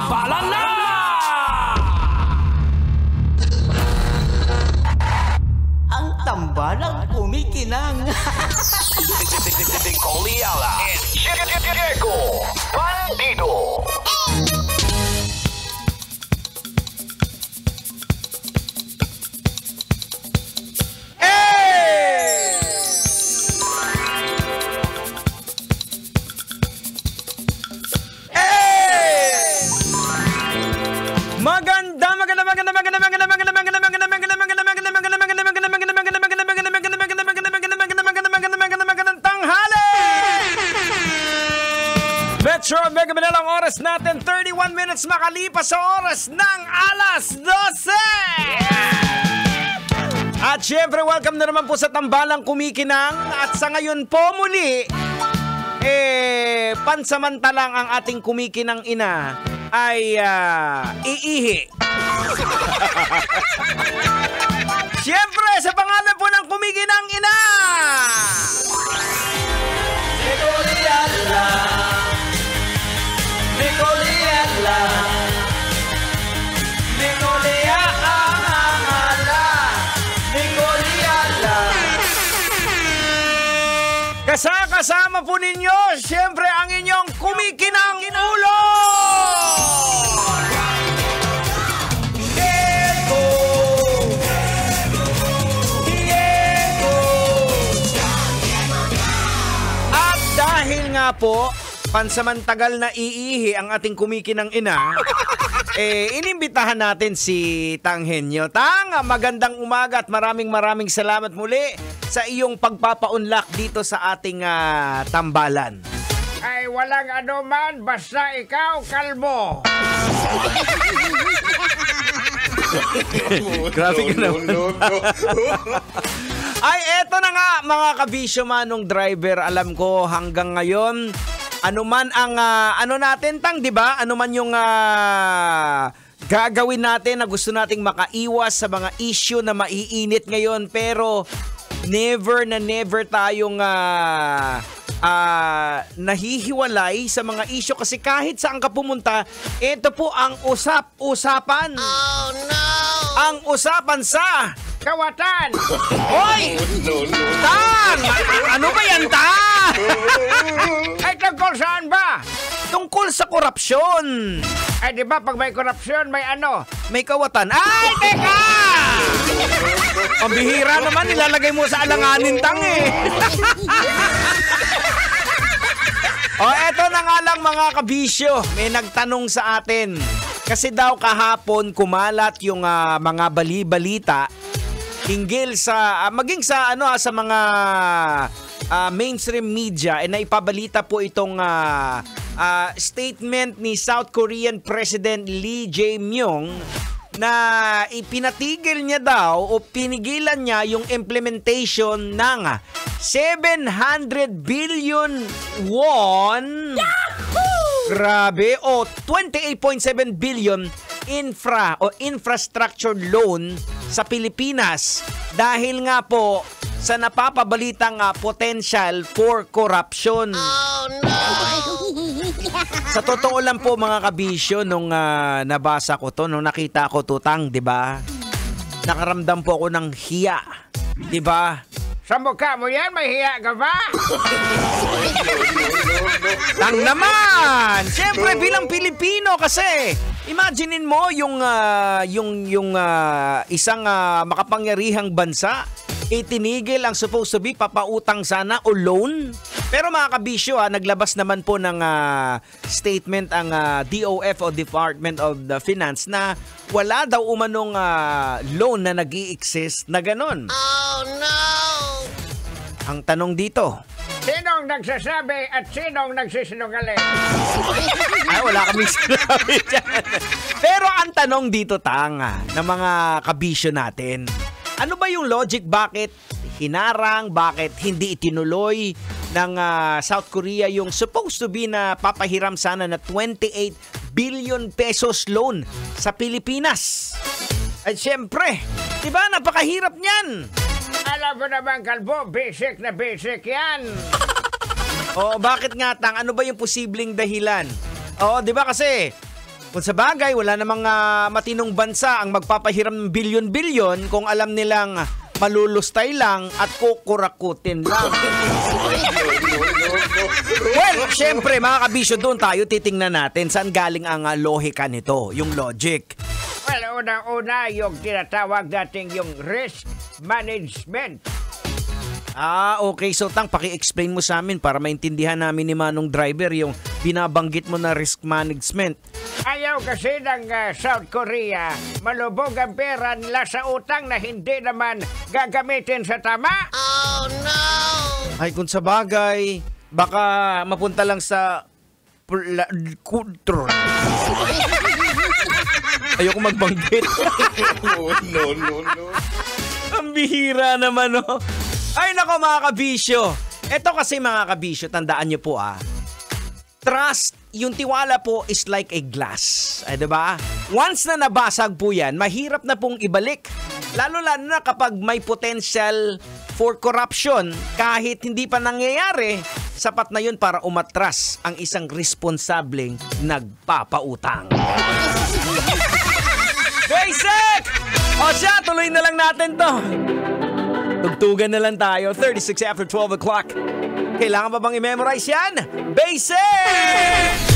Tambalan na! Ang tambalang kumikinang. Coliala and Diego Bandido. Metro Mega Manila ang oras natin, 31 minutes makalipas sa oras ng alas 12. At syempre, welcome na naman po sa Tambalang Kumikinang. At sa ngayon po muli, pansamantalang ang ating kumikinang ina ay iihi. Syempre, sa pangalan po ng kumikinang ina, kasama po ninyo, siyempre, ang inyong kumikinang ulo! Diego! At dahil nga po, pansamantagal na iihi ang ating kumikinang ina, inimbitahan natin si Tang Henyo. Tang, magandang umaga at maraming salamat muli sa iyong pagpapaunlak dito sa ating tambalan. Ay, walang anuman, basta ikaw, kalbo. Grabe ka naman. Ay, eto na nga, mga kabisyo manong driver. Alam ko, hanggang ngayon, anuman ang, natin, Tang, di ba? Anuman yung gagawin natin na gusto nating makaiwas sa mga issue na maiinit ngayon. Pero, never tayong nahihiwalay sa mga issue kasi kahit saan ka pumunta, ito po ang usap-usapan. Oh no! Ang usapan sa Kawatan! Hoy! Tang! Ano ba yan, Tang? Ay, tungkol saan ba? Tungkol sa korupsyon. Ay, di ba pag may korupsyon, may ano? May kawatan. Ay, teka! Ang bihira naman, nilalagay mo sa alanganin, Tang, eto na nga lang, mga kabisyo. May nagtanong sa atin. Kasi daw kahapon kumalat yung mga bali-balita hinggil sa maging sa sa mga mainstream media na ipabalita po itong statement ni South Korean President Lee Jae-myung na ipinatigil niya daw o pinigilan niya yung implementation ng 700 billion won. Yahoo! Grabe, o 28.7 billion infrastructure loan sa Pilipinas dahil nga po sa napapabalitang potential for corruption. Oh no! Sa totoo lang po, mga kabisyo, nung nabasa ko to, nung nakita ko to, Tang, di ba? Nakaramdam po ako ng hiya, di ba? Sa mukha mo yan, may hiya ka ba? Tang naman! Siyempre, bilang Pilipino kasi, imaginein mo yung isang makapangyarihang bansa, itinigil ang supposed to be papautang sana o loan. Pero mga kabisyo, naglabas naman po ng statement ang DOF o Department of the Finance na wala daw umanong loan na nag-i-exist na ganon. Oh no! Ang tanong dito, Sinong nagsasabi at sinong nagsisinungaling? ay, wala kaming sinabi dyan. Pero ang tanong dito, Tang, ng mga kabisyo natin, ano ba yung logic, bakit hinarang, bakit hindi itinuloy ng South Korea yung supposed to be na papahiram sana na 28 billion pesos loan sa Pilipinas? At syempre, di ba, napakahirap niyan. Alam mo naman, kalbo, basic na basic yan. O bakit nga, Tang? Ano ba yung posibleng dahilan? O, di ba kasi, Kung sa bagay, wala namang matinong bansa ang magpapahiram ng bilyon-bilyon kung alam nilang malulustay lang at kukurakutin lang. Well, syempre mga kabisyo, doon tayo titingnan natin saan galing ang lohika nito, yung logic. Well, unang-una yung tinatawag natin yung risk management. Okay. So, Tang, paki-explain mo sa amin para maintindihan namin ni Manong Driver yung binabanggit mo na risk management. Ayaw kasi ng South Korea malubog ang pera nila sa utang na hindi naman gagamitin sa tama. Ay, kung sa bagay, baka mapunta lang sa kutron. Ayoko magbanggit. No. Ang bihira naman, no? Ay, nako mga kabisyo. Ito kasi mga kabisyo, tandaan nyo po trust, yung tiwala po is like a glass. Ay, diba? Once na nabasag po yan, mahirap na pong ibalik. Lalo na kapag may potential for corruption, kahit hindi pa nangyayari, sapat na yun para umatras ang isang responsableng nagpapautang. Basic! O siya, tuloy na lang natin to. Tugtugan na lang tayo, 36 after 12 o'clock. Kailangan pa bang i-memorize yan? Basic!